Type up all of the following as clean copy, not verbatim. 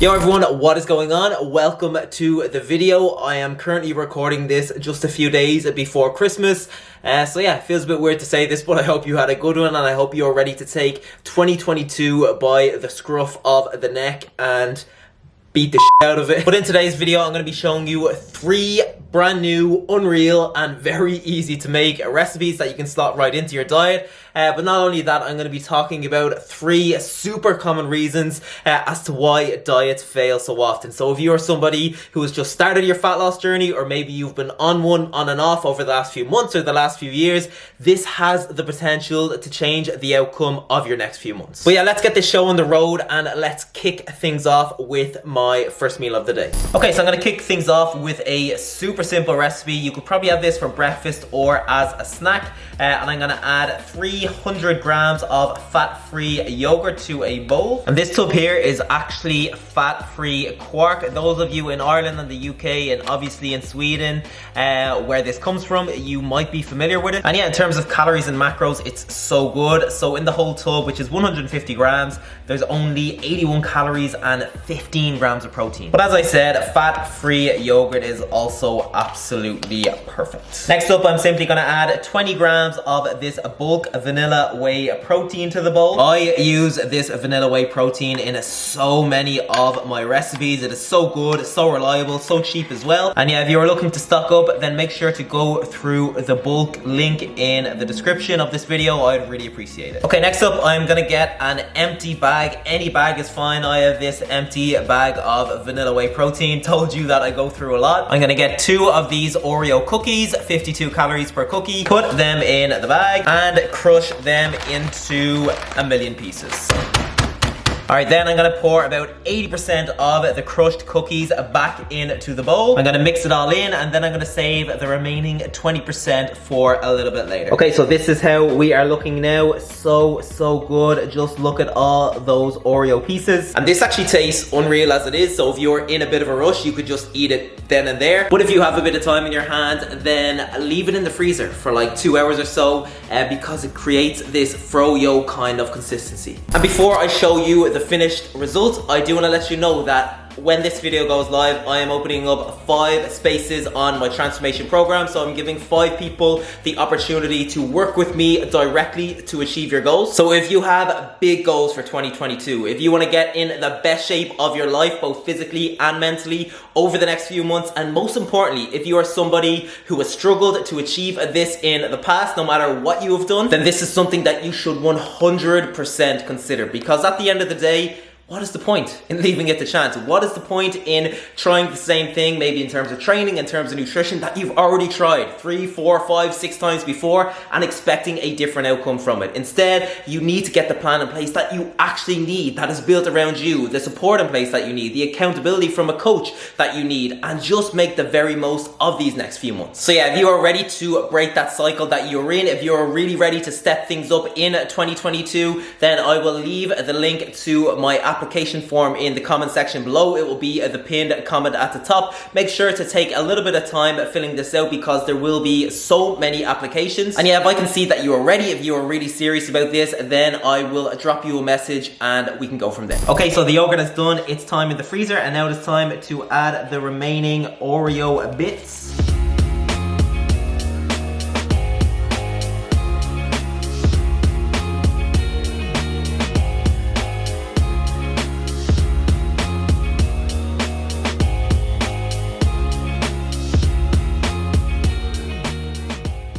Yo everyone, what is going on? Welcome to the video. I am currently recording this just a few days before Christmas. So yeah, it feels a bit weird to say this, but I hope you had a good one and I hope you're ready to take 2022 by the scruff of the neck and beat the shit out of it. But in today's video, I'm going to be showing you 3 brand new, unreal, and very easy to make recipes that you can slot right into your diet. But not only that, I'm going to be talking about 3 super common reasons as to why diets fail so often. So if you are somebody who has just started your fat loss journey, or maybe you've been on one on and off over the last few months or the last few years, this has the potential to change the outcome of your next few months. But yeah, let's get this show on the road and let's kick things off with my first meal of the day. Okay, so I'm going to kick things off with a super simple recipe. You could probably have this for breakfast or as a snack. And I'm going to add 300 grams of fat-free yogurt to a bowl. And this tub here is actually fat-free quark. Those of you in Ireland and the UK and obviously in Sweden where this comes from, you might be familiar with it. And yeah, in terms of calories and macros, it's so good. So in the whole tub, which is 150 grams, there's only 81 calories and 15 grams of protein. But as I said, fat-free yogurt is also absolutely perfect. Next up, I'm simply going to add 20 grams of this bulk vanilla whey protein to the bowl. I use this vanilla whey protein in so many of my recipes. It is so good, so reliable, so cheap as well. And yeah, if you're looking to stock up, then make sure to go through the bulk link in the description of this video. I'd really appreciate it. Okay, next up, I'm gonna get an empty bag. Any bag is fine. I have this empty bag of vanilla whey protein. Told you that I go through a lot. I'm gonna get 2 of these Oreo cookies, 52 calories per cookie. Put them in the bag and crush them into a million pieces. Alright, then I'm gonna pour about 80% of the crushed cookies back into the bowl. I'm gonna mix it all in and then I'm gonna save the remaining 20% for a little bit later. Okay, so this is how we are looking now. So good. Just look at all those Oreo pieces. And this actually tastes unreal as it is, so if you're in a bit of a rush, you could just eat it then and there. But if you have a bit of time in your hand, then leave it in the freezer for like 2 hours or so because it creates this froyo kind of consistency. And before I show you the finished result, I do want to let you know that when this video goes live, I am opening up 5 spaces on my transformation program. So I'm giving 5 people the opportunity to work with me directly to achieve your goals. So if you have big goals for 2022, if you want to get in the best shape of your life, both physically and mentally over the next few months, and most importantly, if you are somebody who has struggled to achieve this in the past, no matter what you have done, then this is something that you should 100% consider. Because at the end of the day, what is the point in leaving it to chance? What is the point in trying the same thing, maybe in terms of training, in terms of nutrition, that you've already tried 3, 4, 5, 6 times before and expecting a different outcome from it? Instead, you need to get the plan in place that you actually need, that is built around you, the support in place that you need, the accountability from a coach that you need, and just make the very most of these next few months. So yeah, if you are ready to break that cycle that you're in, if you're really ready to step things up in 2022, then I will leave the link to my application form in the comment section below. It will be the pinned comment at the top. Make sure to take a little bit of time filling this out because there will be so many applications. And yeah, if I can see that you are ready, if you are really serious about this, then I will drop you a message and we can go from there. Okay, so the yogurt is done. It's time in the freezer, and now it's time to add the remaining Oreo bits.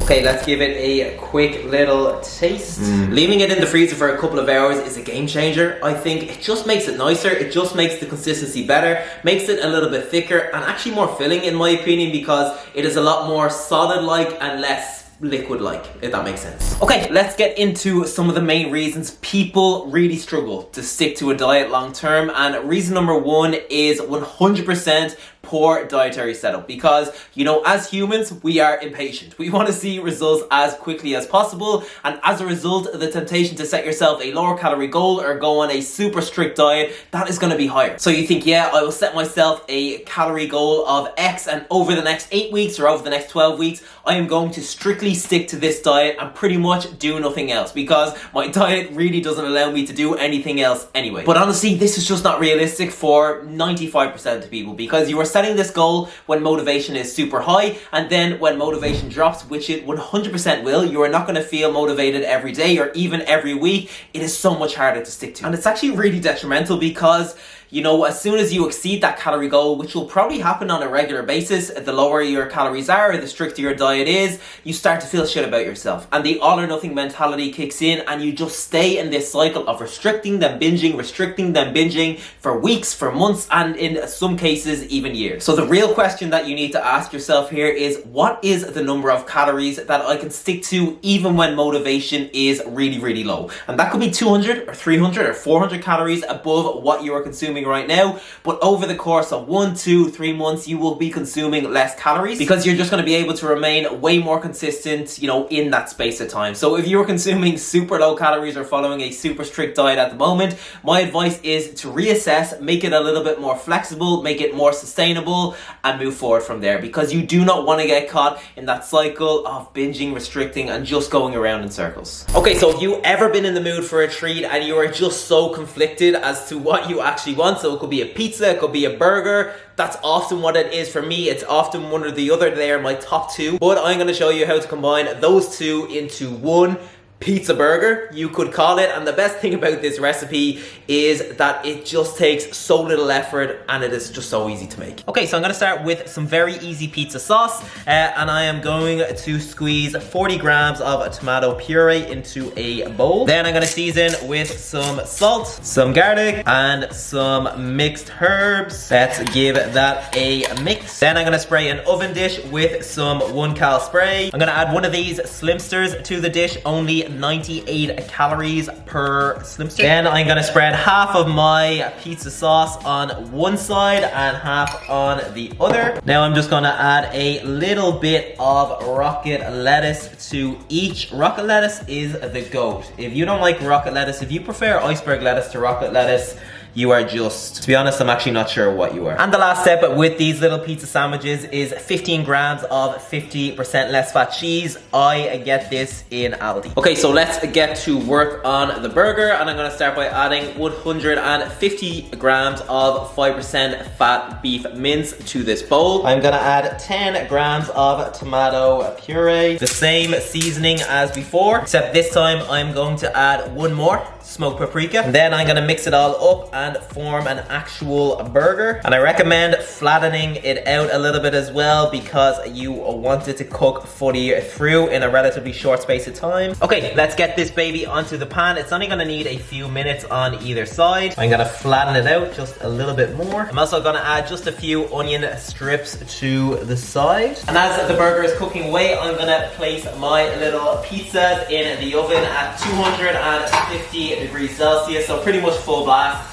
Okay, let's give it a quick little taste. Leaving it in the freezer for a couple of hours is a game changer. I think it just makes it nicer. It just makes the consistency better, makes it a little bit thicker and actually more filling in my opinion, because it is a lot more solid-like and less liquid-like, if that makes sense. Okay, let's get into some of the main reasons people really struggle to stick to a diet long term. And reason number 1 is 100% poor dietary setup, because, you know, as humans, we are impatient. We want to see results as quickly as possible, and as a result, the temptation to set yourself a lower calorie goal or go on a super strict diet, that is going to be higher. So you think, yeah, I will set myself a calorie goal of X, and over the next 8 weeks or over the next 12 weeks, I am going to strictly only stick to this diet and pretty much do nothing else, because my diet really doesn't allow me to do anything else anyway. But honestly, this is just not realistic for 95% of people, because you are setting this goal when motivation is super high, and then when motivation drops, which it 100% will, you are not going to feel motivated every day or even every week. It is so much harder to stick to. And it's actually really detrimental, because you know, as soon as you exceed that calorie goal, which will probably happen on a regular basis, the lower your calories are, the stricter your diet is, you start to feel shit about yourself. And the all or nothing mentality kicks in, and you just stay in this cycle of restricting, then binging for weeks, for months, and in some cases, even years. So the real question that you need to ask yourself here is, what is the number of calories that I can stick to even when motivation is really, really low? And that could be 200 or 300 or 400 calories above what you are consuming right now, but over the course of 1, 2, 3 months, you will be consuming less calories, because you're just going to be able to remain way more consistent, you know, in that space of time. So if you're consuming super low calories or following a super strict diet at the moment, my advice is to reassess, make it a little bit more flexible, make it more sustainable, and move forward from there, because you do not want to get caught in that cycle of binging, restricting, and just going around in circles. Okay, so have you ever been in the mood for a treat and you are just so conflicted as to what you actually want? So it could be a pizza, it could be a burger. That's often what it is for me. It's often one or the other. They are my top two. But I'm going to show you how to combine those two into one pizza burger, you could call it. And the best thing about this recipe is that it just takes so little effort and it is just so easy to make. Okay, so I'm gonna start with some very easy pizza sauce, and I am going to squeeze 40 grams of tomato puree into a bowl. Then I'm gonna season with some salt, some garlic, and some mixed herbs. Let's give that a mix. Then I'm gonna spray an oven dish with some 1 cal spray. I'm gonna add one of these Slimsters to the dish, only 98 calories per Slimster. Then I'm gonna spread half of my pizza sauce on one side and half on the other. Now I'm just gonna add a little bit of rocket lettuce to each. Rocket lettuce is the GOAT. If you don't like rocket lettuce, if you prefer iceberg lettuce to rocket lettuce, you are just, to be honest, I'm actually not sure what you are. And the last step with these little pizza sandwiches is 15 grams of 50% less fat cheese. I get this in Aldi. Okay, so let's get to work on the burger, and I'm gonna start by adding 150 grams of 5% fat beef mince to this bowl. I'm gonna add 10 grams of tomato puree, the same seasoning as before, except this time I'm going to add one more smoked paprika. And then I'm gonna mix it all up and form an actual burger. And I recommend flattening it out a little bit as well, because you want it to cook fully through in a relatively short space of time. Okay, let's get this baby onto the pan. It's only gonna need a few minutes on either side. I'm gonna flatten it out just a little bit more. I'm also gonna add just a few onion strips to the side. And as the burger is cooking away, I'm gonna place my little pizzas in the oven at 250 degrees Celsius, so pretty much full blast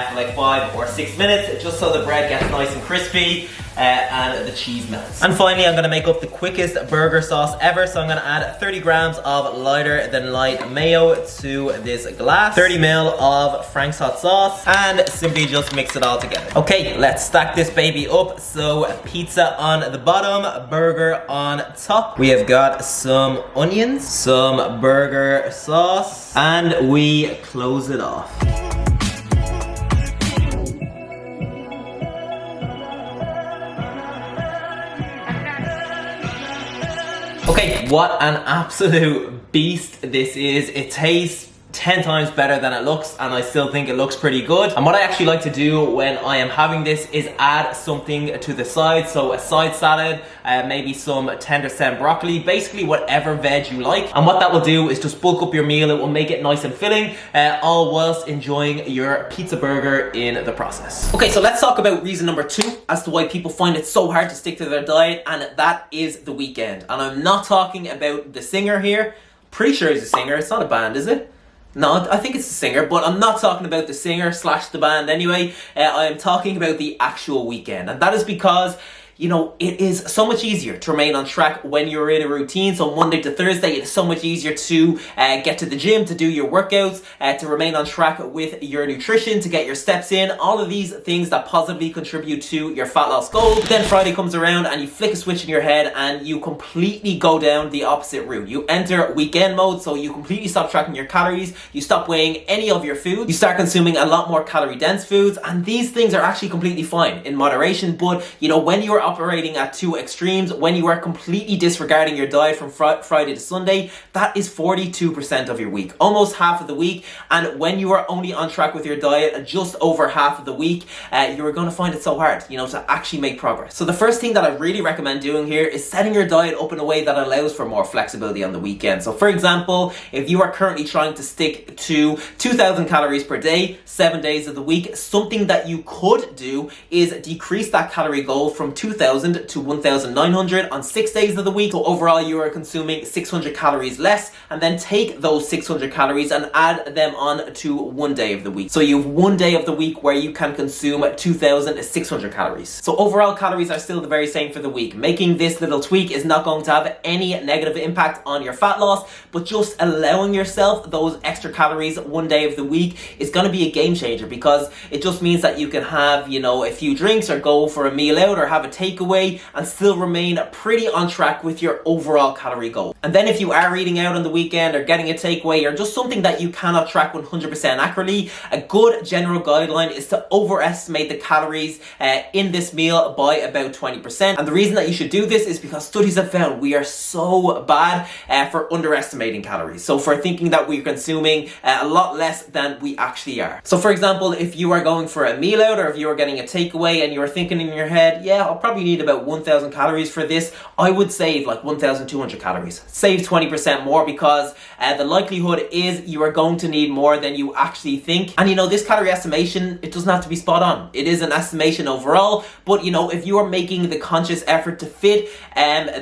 for like 5 or 6 minutes, just so the bread gets nice and crispy and the cheese melts. And finally, I'm gonna make up the quickest burger sauce ever, so I'm gonna add 30 grams of lighter than light mayo to this glass, 30 ml of Frank's hot sauce, and simply just mix it all together. Okay, let's stack this baby up. So pizza on the bottom, burger on top. We have got some onions, some burger sauce, and we close it off. Okay, what an absolute beast this is. It tastes 10 times better than it looks, and I still think it looks pretty good. And what I actually like to do when I am having this is add something to the side. So a side salad, maybe some tender stem broccoli, basically whatever veg you like. And what that will do is just bulk up your meal. It will make it nice and filling, all whilst enjoying your pizza burger in the process. Okay, so let's talk about reason number 2 as to why people find it so hard to stick to their diet, and that is the weekend. And I'm not talking about the singer here. Pretty sure he's a singer. It's not a band, is it? No, I think it's a singer, but I'm not talking about the singer slash the band anyway. I am talking about the actual weekend, and that is because you know, it is so much easier to remain on track when you're in a routine. So Monday to Thursday, it's so much easier to get to the gym, to do your workouts, to remain on track with your nutrition, to get your steps in, all of these things that positively contribute to your fat loss goal. But then Friday comes around and you flick a switch in your head and you completely go down the opposite route. You enter weekend mode, so you completely stop tracking your calories, you stop weighing any of your food, you start consuming a lot more calorie dense foods, and these things are actually completely fine in moderation. But you know, when you are operating at two extremes, when you are completely disregarding your diet from Friday to Sunday, that is 42% of your week, almost half of the week. And when you are only on track with your diet just over half of the week, you are going to find it so hard, you know, to actually make progress. So the first thing that I really recommend doing here is setting your diet up in a way that allows for more flexibility on the weekend. So for example, if you are currently trying to stick to 2,000 calories per day, 7 days of the week, something that you could do is decrease that calorie goal from 2,000 to 1,900 on 6 days of the week. So overall, you are consuming 600 calories less, and then take those 600 calories and add them on to 1 day of the week. So you have 1 day of the week where you can consume 2,600 calories. So overall, calories are still the very same for the week. Making this little tweak is not going to have any negative impact on your fat loss, but just allowing yourself those extra calories 1 day of the week is going to be a game changer, because it just means that you can have, you know, a few drinks or go for a meal out or have a takeaway and still remain pretty on track with your overall calorie goal. And then if you are eating out on the weekend or getting a takeaway or just something that you cannot track 100% accurately, a good general guideline is to overestimate the calories in this meal by about 20%. And the reason that you should do this is because studies have found we are so bad for underestimating calories. So for thinking that we're consuming a lot less than we actually are. So for example, if you are going for a meal out or if you are getting a takeaway and you are thinking in your head, yeah, I'll probably need about 1,000 calories for this, I would save like 1,200 calories. Save 20% more, because the likelihood is you are going to need more than you actually think. And you know, this calorie estimation, it doesn't have to be spot on. It is an estimation overall, but you know, if you are making the conscious effort to fit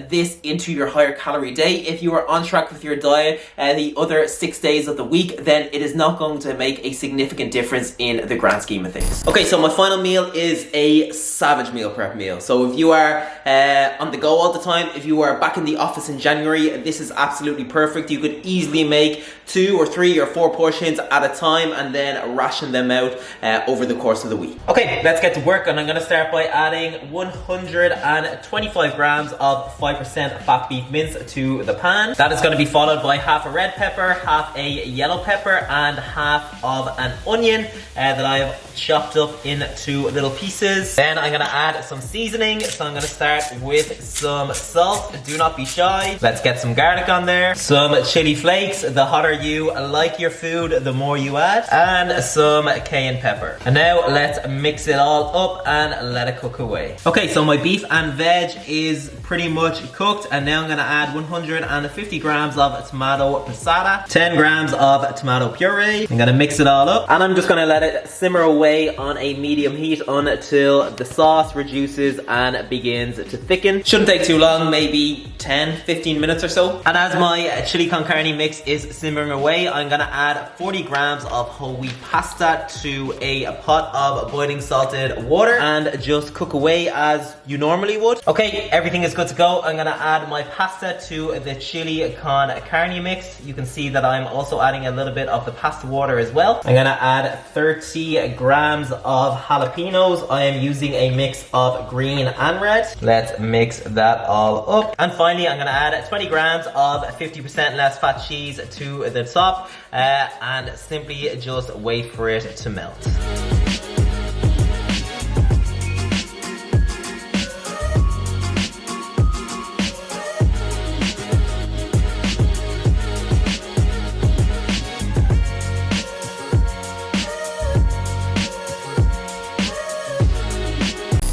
this into your higher calorie day, if you are on track with your diet the other 6 days of the week, then it is not going to make a significant difference in the grand scheme of things. Okay, so my final meal is a savage meal prep meal. So if you are on the go all the time, if you are back in the office in January, this is absolutely perfect. You could easily make 2 or 3 or 4 portions at a time and then ration them out over the course of the week. Okay, let's get to work, and I'm going to start by adding 125 grams of 5% fat beef mince to the pan. That is going to be followed by half a red pepper, half a yellow pepper, and half of an onion that I have chopped up into little pieces. Then I'm going to add some seasoning. So I'm going to start with some salt. Do not be shy. Let's get some garlic on there. Some chili flakes. The hotter you like your food, the more you add. And some cayenne pepper. And now let's mix it all up and let it cook away. Okay, so my beef and veg is pretty much cooked, and now I'm going to add 150 grams of tomato passata, 10 grams of tomato puree. I'm going to mix it all up, and I'm just going to let it simmer away on a medium heat until the sauce reduces and begins to thicken. Shouldn't take too long, maybe 10-15 minutes or so. And as my chili con carne mix is simmering away, I'm going to add 40 grams of whole wheat pasta to a pot of boiling salted water and just cook away as you normally would. Okay, everything is good to go. I'm going to add my pasta to the chili con carne mix. You can see that I'm also adding a little bit of the pasta water as well. I'm going to add 30 grams of jalapenos. I am using a mix of green and red. Let's mix that all up. And finally, I'm going to add 20 grams of 50% less fat cheese to the top and simply just wait for it to melt.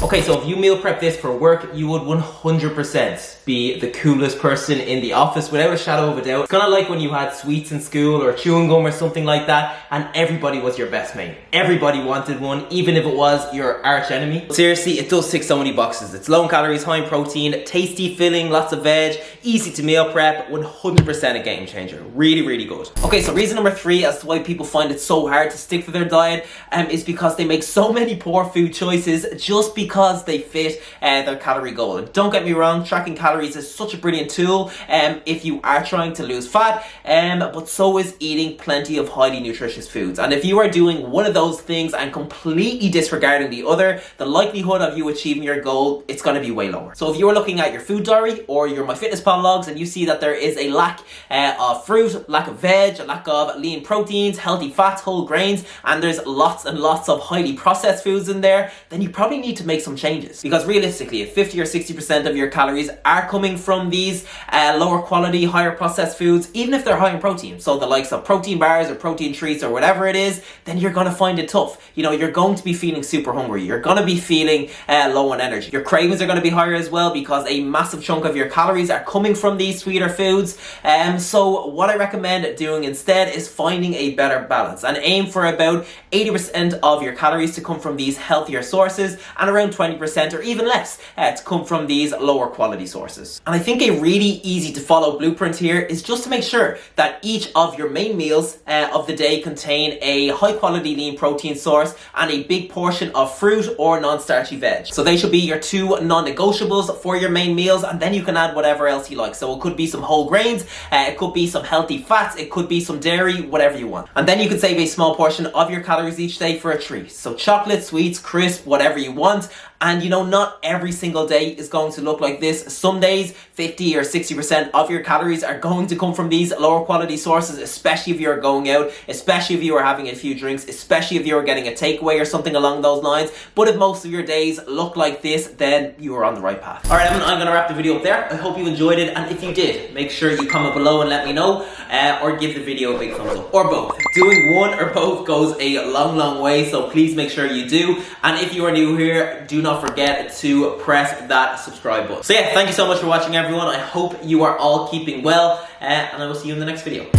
Okay, so if you meal prep this for work, you would 100% be the coolest person in the office without a shadow of a doubt. It's kind of like when you had sweets in school or chewing gum or something like that and everybody was your best mate. Everybody wanted one, even if it was your arch enemy. Seriously, it does tick so many boxes. It's low in calories, high in protein, tasty, filling, lots of veg, easy to meal prep, 100% a game changer. Really, really good. Okay, so reason number 3 as to why people find it so hard to stick to their diet is because they make so many poor food choices just because because they fit their calorie goal. And don't get me wrong, tracking calories is such a brilliant tool if you are trying to lose fat, but so is eating plenty of highly nutritious foods. And if you are doing one of those things and completely disregarding the other, the likelihood of you achieving your goal, it's going to be way lower. So if you're looking at your food diary or your MyFitnessPal logs and you see that there is a lack of fruit, lack of veg, a lack of lean proteins, healthy fats, whole grains, and there's lots and lots of highly processed foods in there, then you probably need to make some changes. Because realistically, if 50 or 60% of your calories are coming from these lower quality, higher processed foods, even if they're high in protein, so the likes of protein bars or protein treats or whatever it is, then you're going to find it tough. You know, you're going to be feeling super hungry. You're going to be feeling low on energy. Your cravings are going to be higher as well because a massive chunk of your calories are coming from these sweeter foods. So what I recommend doing instead is finding a better balance and aim for about 80% of your calories to come from these healthier sources and around 20% or even less to come from these lower quality sources. And I think a really easy to follow blueprint here is just to make sure that each of your main meals of the day contain a high quality lean protein source and a big portion of fruit or non-starchy veg. So they should be your two non-negotiables for your main meals, and then you can add whatever else you like. So it could be some whole grains, it could be some healthy fats, it could be some dairy, whatever you want. And then you can save a small portion of your calories each day for a treat. So chocolate, sweets, crisp, whatever you want. And you know, not every single day is going to look like this. Some days, 50 or 60% of your calories are going to come from these lower quality sources, especially if you're going out, especially if you are having a few drinks, especially if you are getting a takeaway or something along those lines. But if most of your days look like this, then you are on the right path. Alright, Evan, I'm going to wrap the video up there. I hope you enjoyed it. And if you did, make sure you comment below and let me know, or give the video a big thumbs up, or both. Doing one or both goes a long, long way. So please make sure you do. And if you are new here, do not forget to press that subscribe button. So yeah, thank you so much for watching, everyone. I hope you are all keeping well, and I will see you in the next video.